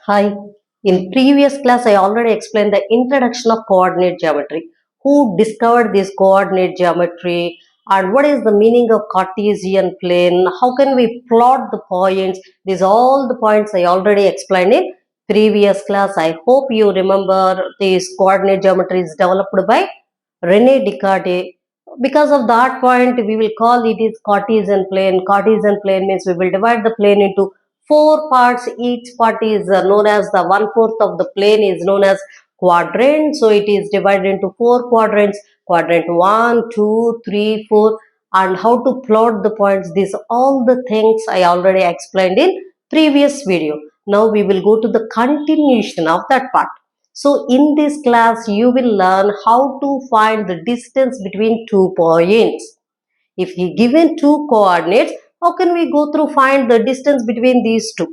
Hi. In previous class, I already explained the introduction of coordinate geometry. Who discovered this coordinate geometry and what is the meaning of Cartesian plane? How can we plot the points? These all the points I already explained in previous class. I hope you remember this coordinate geometry is developed by Rene Descartes. Because of that point, we will call it is Cartesian plane. Cartesian plane means we will divide the plane into four parts. Each part is known as the 1/4 of the plane is known as quadrant. So it is divided into four quadrants. Quadrant 1, 2, 3, 4. And how to plot the points. These all the things I already explained in previous video. Now we will go to the continuation of that part. So in this class, you will learn how to find the distance between two points. If he given two coordinates, how can we go through find the distance between these two?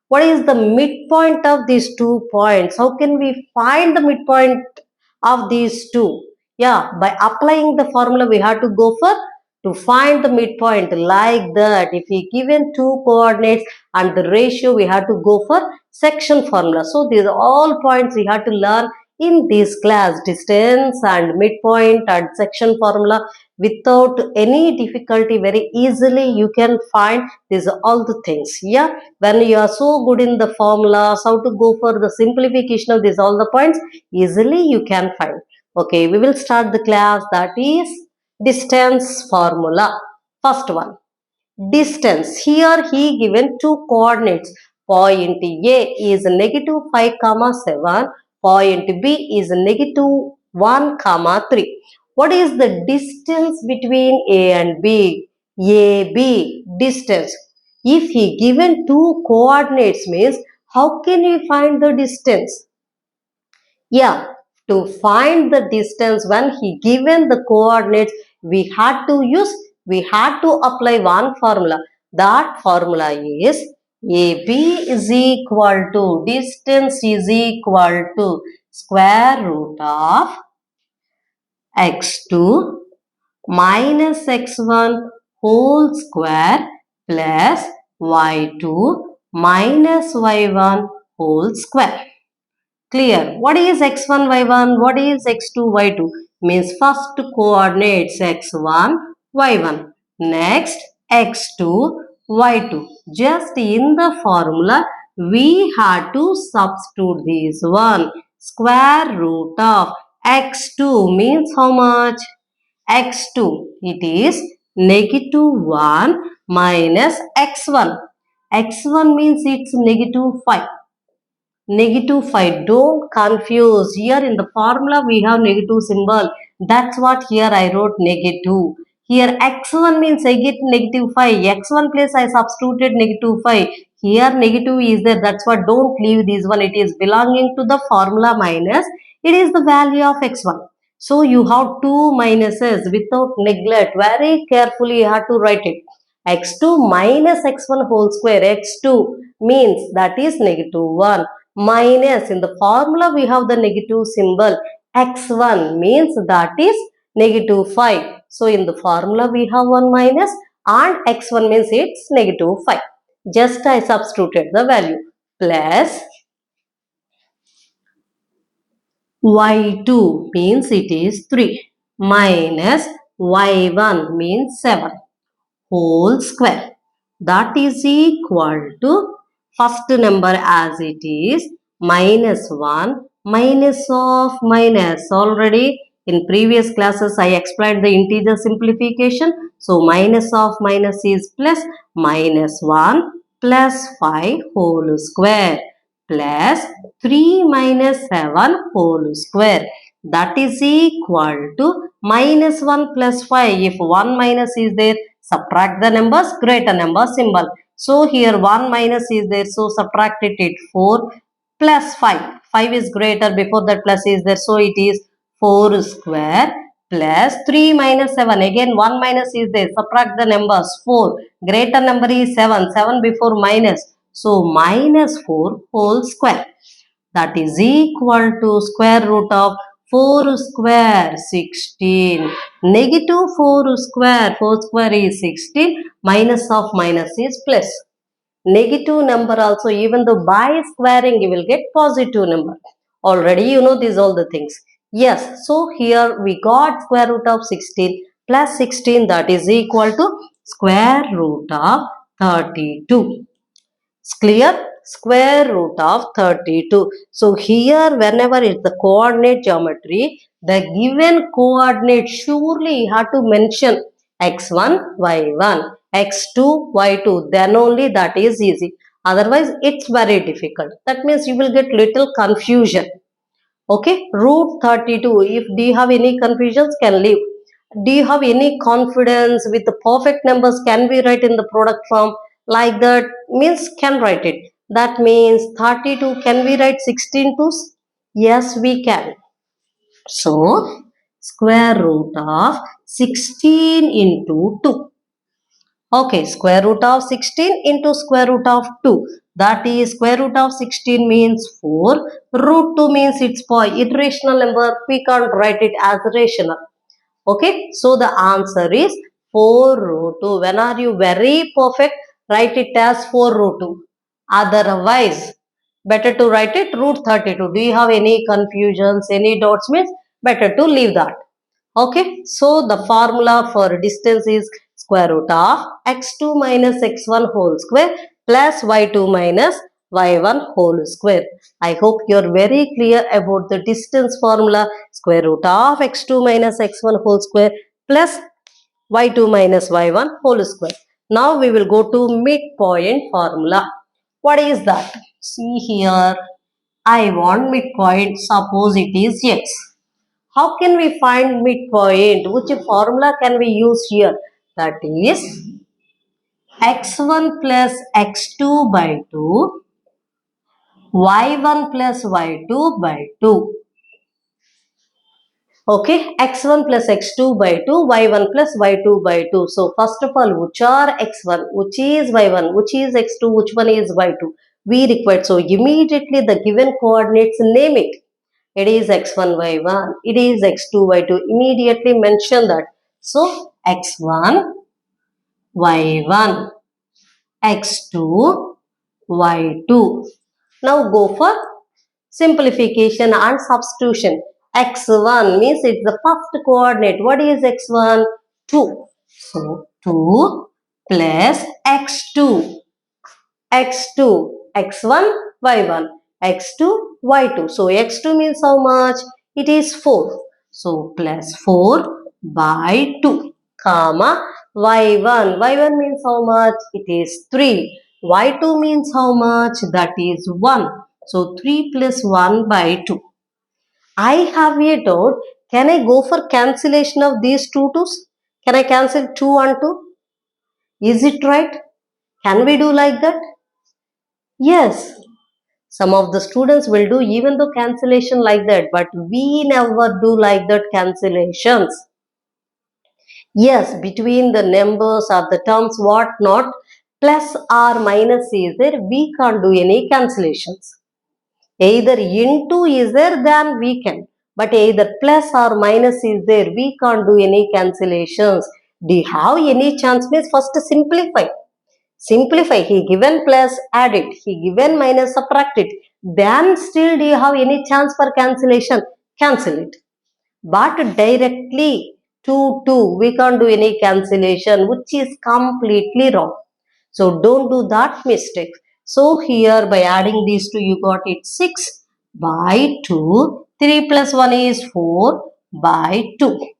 What is the midpoint of these 2 points? How can we find the midpoint of these two? Yeah, by applying the formula we have to go for to find the midpoint like that. If we given two coordinates and the ratio we have to go for section formula. So these are all points we have to learn in this class, distance and midpoint and section formula without any difficulty. Very easily you can find these are all the things. Yeah, when you are so good in the formulas, how to go for the simplification of these all the points, easily you can find. Okay, we will start the class, that is distance formula. First one, distance. Here he given two coordinates. Point A is negative 5 comma 7. Point B is negative 1 comma 3. What is the distance between A and B? AB distance. If he given two coordinates means how can we find the distance? Yeah, to find the distance when he given the coordinates, we had to apply one formula. That formula is AB is equal to, distance is equal to square root of x2 minus x1 whole square plus y2 minus y1 whole square. Clear. What is x1, y1? What is x2, y2? Means first coordinates x1, y1. Next x2, y2. Just in the formula, we had to substitute this one. Square root of x2 means how much? X2. It is negative 1 minus x1. X1 means it's negative 5. Negative 5. Don't confuse. Here in the formula we have negative symbol. That's what here I wrote negative. Here x1 means I get negative 5. x1 place I substituted negative 5. Here negative is there. That's what don't leave this one. It is belonging to the formula minus. It is the value of x1. So you have two minuses without neglect. Very carefully you have to write it. x2 minus x1 whole square. x2 means that is negative 1. Minus, in the formula we have the negative symbol. x1 means that is negative 5. So in the formula we have 1 minus and x1 means it's negative 5. Just I substituted the value. Plus y2 means it is 3 minus y1 means 7 whole square. That is equal to first number as it is minus 1 minus of minus. Already in previous classes I explained the integer simplification. So minus of minus is plus, minus 1 plus 5 whole square plus 3 minus 7 whole square. That is equal to minus 1 plus 5. If 1 minus is there, subtract the numbers, greater number symbol. So here 1 minus is there, so subtract it 4 plus 5. 5 is greater, before that plus is there, so it is 4 square plus 3 minus 7. Again 1 minus is there, subtract the numbers, 4. Greater number is 7. 7 before minus, so minus 4 whole square. That is equal to square root of 4 square 16. Negative 4 square. 4 square is 16. Minus of minus is plus. Negative number also, even though by squaring you will get positive number. Already you know these all the things. Yes, so here we got square root of 16 plus 16, that is equal to square root of 32. It's clear? Square root of 32. So here whenever it's the coordinate geometry, the given coordinate surely you have to mention x1, y1, x2, y2. Then only that is easy. Otherwise it's very difficult. That means you will get little confusion. Okay, root 32. If do you have any confusions, can leave. Do you have any confidence with the perfect numbers? Can we write in the product form like that? Means can write it. That means 32. Can we write 16 to? Yes, we can. So square root of 16 into 2. Okay, square root of 16 into square root of 2. That is square root of 16 means 4. Root 2 means it's irrational number. We can't write it as rational. Okay, so the answer is 4 root 2. When are you very perfect? Write it as 4 root 2. Otherwise, better to write it root 32. Do you have any confusions, any doubts? Means better to leave that. Okay, so the formula for distance is square root of x2 minus x1 whole square plus y2 minus y1 whole square. I hope you are very clear about the distance formula, square root of x2 minus x1 whole square plus y2 minus y1 whole square. Now we will go to midpoint formula. What is that? See here, I want midpoint. Suppose it is x. How can we find midpoint? Which formula can we use here? That is x1 plus x2 by 2, y1 plus y2 by 2. Okay, x1 plus x2 by 2, y1 plus y2 by 2. So first of all, which are x1, which is y1, which is x2, which one is y2? We require. So immediately the given coordinates, name it. It is x1, y1, it is x2, y2. Immediately mention that. So x1, y1, x2, y2. Now go for simplification and substitution. X1 means it's the first coordinate. What is x1? 2. So 2 plus x2. X2, x1, y1, x2, y2. So x2 means how much? It is 4. So plus 4 by 2, comma, y1. y1 means how much? It is 3. y2 means how much? That is 1. So 3 plus 1 by 2. I have a doubt. Can I go for cancellation of these two twos? Can I cancel 2 and 2? Is it right? Can we do like that? Yes. Some of the students will do even though cancellation like that, but we never do like that cancellations. Yes, between the numbers or the terms, what not, plus or minus is there, we can't do any cancellations. Either into is there, then we can. But either plus or minus is there, we can't do any cancellations. Do you have any chance? Means first simplify. Simplify. He given plus, add it. He given minus, subtract it. Then still do you have any chance for cancellation? Cancel it. But directly 2, we can't do any cancellation, which is completely wrong. So don't do that mistake. So here by adding these two, you got it 6 by 2. 3 plus 1 is 4 by 2.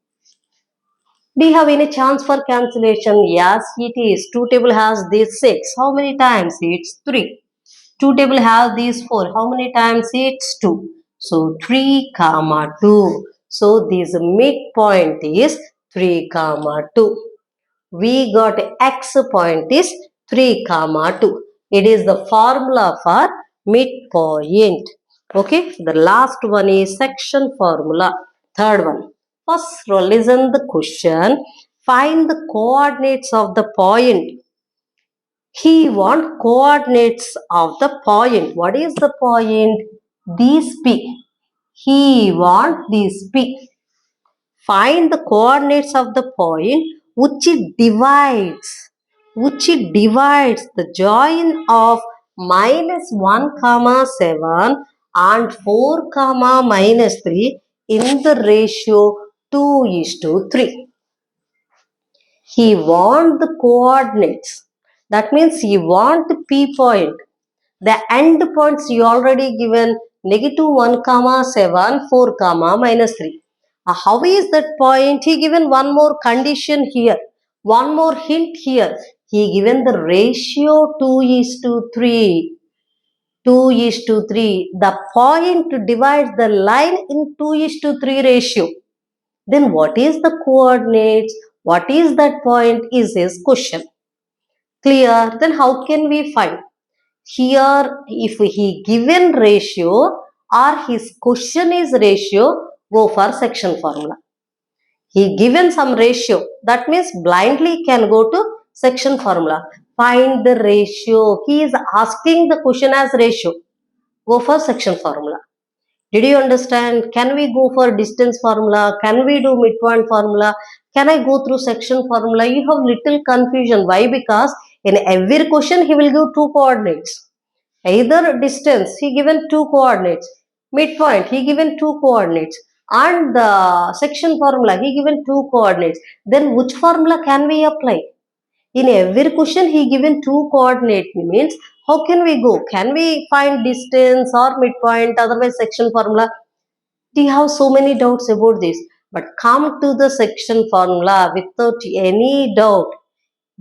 Do you have any chance for cancellation? Yes, it is. 2 table has this 6. How many times? It's 3. 2 table has these 4. How many times? It's 2. So 3 comma 2. So this midpoint is 3 comma 2. We got x point is 3 comma 2. It is the formula for midpoint. Okay, the last one is section formula. Third one. First, listen the question. Find the coordinates of the point. He wants coordinates of the point. What is the point? This P. He wants this P. Find the coordinates of the point which it divides. which divides the join of minus 1 comma 7 and 4 comma minus 3 in the ratio 2:3. He want the coordinates. That means he want the P point. The end points you already given negative 1 comma 7, 4 comma minus 3. How is that point? He given one more condition here. One more hint here. He given the ratio 2:3. 2:3. The point divides the line in 2:3 ratio. Then what is the coordinates? What is that point is his question. Clear? Then how can we find? Here, if he given ratio or his question is ratio, go for section formula. He given some ratio, that means blindly can go to section formula. Find the ratio. He is asking the question as ratio. Go for section formula. Did you understand? Can we go for distance formula? Can we do midpoint formula? Can I go through section formula? You have little confusion. Why? Because in every question he will give two coordinates. Either distance, he given two coordinates. Midpoint, he given two coordinates. And the section formula, he given two coordinates. Then which formula can we apply? In every question, he given two coordinates. Means, how can we go? Can we find distance or midpoint, otherwise section formula? We have so many doubts about this. But come to the section formula without any doubt.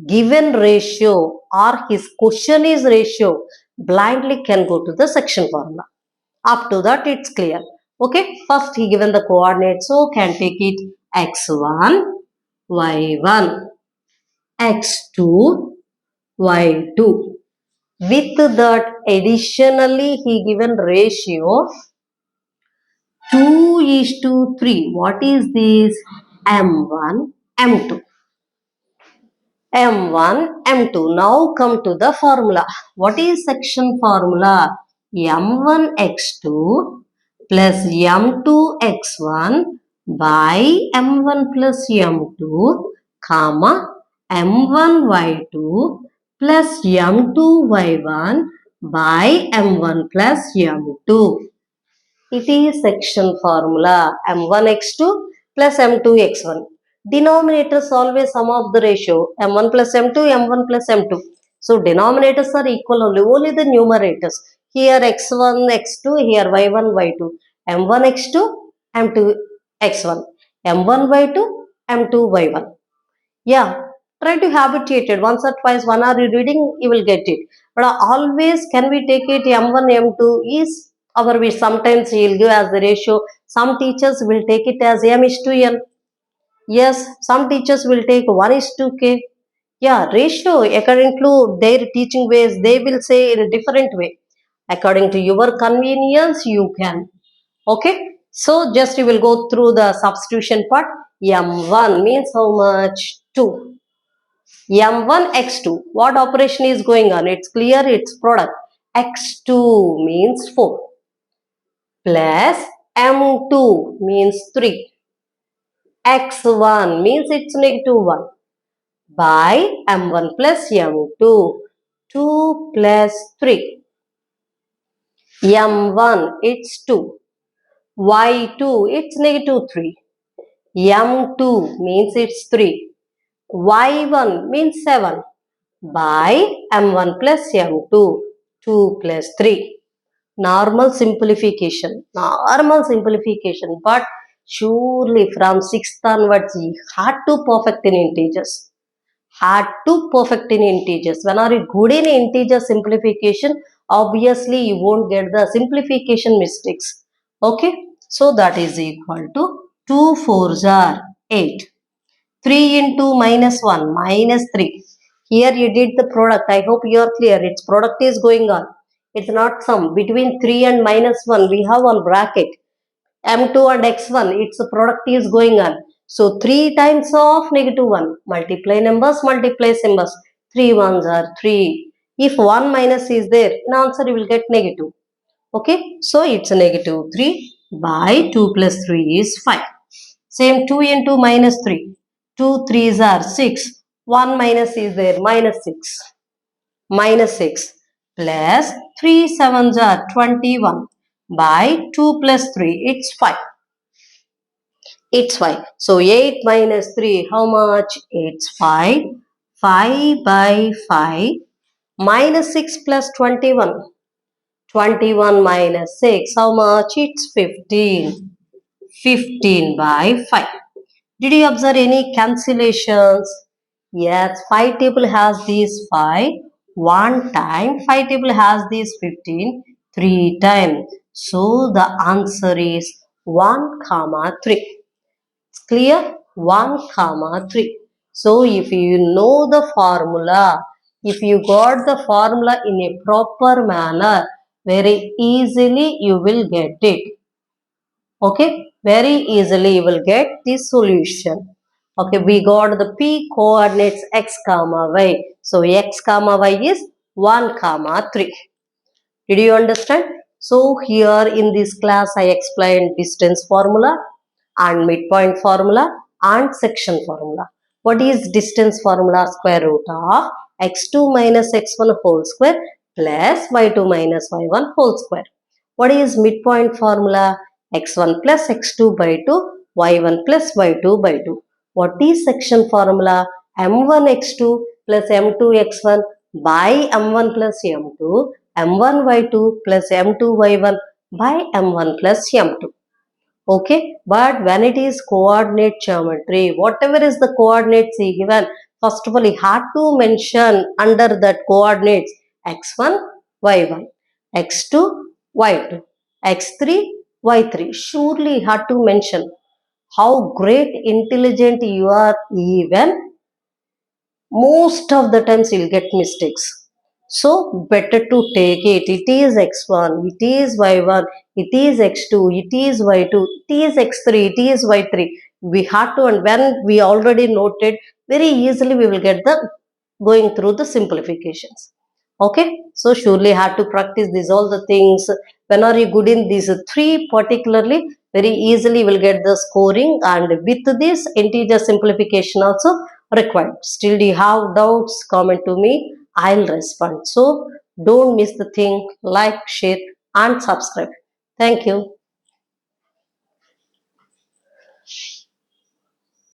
Given ratio or his question is ratio, blindly can go to the section formula. Up to that it's clear. Okay, first he given the coordinates, so can take it x1, y1, x2, y2. With that additionally he given ratio 2:3. What is this? M1, M2. M1, M2. Now come to the formula. What is section formula? M1x2 plus M2x1 by M1 plus M2, comma M1y2 plus M2y1 by M1 plus M2. It is section formula M1x2 plus M2x1. Denominators always sum of the ratio M1 plus M2, M1 plus M2. So denominators are equal only the numerators. Here x1, x2, here y1, y2. M1, x2, M2, x1. M1, y2, M2, y1. Yeah, try to habituate it. Once or twice, 1 hour reading, you will get it. But always, can we take it M1, M2 is our wish. Sometimes he will give as the ratio. Some teachers will take it as M is to N. Yes, some teachers will take 1 is to K. Yeah, ratio according to their teaching ways, they will say in a different way. According to your convenience, you can. Okay, so just you will go through the substitution part. M1 means how much? 2. M1 x2. What operation is going on? It's clear, it's product. X2 means 4 plus M2 means 3. X1 means it's negative 1 by M1 plus M2. 2 plus 3. M1 it's 2. Y2 it's negative 3. M2 means it's 3. Y1 means 7 by M1 plus M2. 2 plus 3. Normal simplification. But surely from 6th onwards, you had to perfect in integers. When are you good in integer simplification, obviously you won't get the simplification mistakes. Okay, so that is equal to 2 4s are 8. 3 into minus 1 minus 3. Here you did the product. I hope you are clear. Its product is going on. It's not sum. Between 3 and minus 1 we have one bracket. M2 and X1, its product is going on. So 3 times of negative 1. Multiply numbers, multiply symbols. 3 ones are 3. If 1 minus is there, in answer you will get negative. Okay, so it's a negative 3 by 2 plus 3 is 5. Same 2 into minus 3. 2 3s are 6. 1 minus is there, minus 6. Minus 6 plus 3 sevens are 21 by 2 plus 3, it's 5. It's 5. So 8 minus 3, how much? It's 5. 5 by 5 minus 6 plus 21. 21 minus 6, how much? It's 15. 15 by 5. Did you observe any cancellations? Yes, 5 table has these 5 one time, 5 table has these 15 3 times. So the answer is 1 comma 3. It's clear? 1 comma 3. So if you know the formula, if you got the formula in a proper manner, very easily you will get it. Okay, very easily you will get the solution. Okay, we got the p coordinates x comma y. So x comma y is 1 comma 3. Did you understand? So here in this class I explained distance formula and midpoint formula and section formula. What is distance formula? Square root of x2 minus x1 whole square plus y2 minus y1 whole square. What is midpoint formula? X1 plus x2 by 2, y1 plus y2 by 2. What is section formula? M1 x2 plus M2 x1 by M1 plus M2, M1 y2 plus M2 y1 by M1 plus M2. Okay, but when it is coordinate geometry, whatever is the coordinates given, first of all you have to mention under that coordinates x1 y1, x2 y2, x3 y3. Surely you have to mention. How great intelligent you are, even most of the times you'll get mistakes. So better to take it. It is x1, it is y1, it is x2, it is y2, it is x3, it is y3. We have to, and when we already noted, very easily we will get the going through the simplifications. Okay, so surely have to practice these all the things. When are you good in these three particularly, very easily will get the scoring, and with this integer simplification also required. Still do you have doubts, comment to me, I'll respond. So don't miss the thing, like, share and subscribe. Thank you.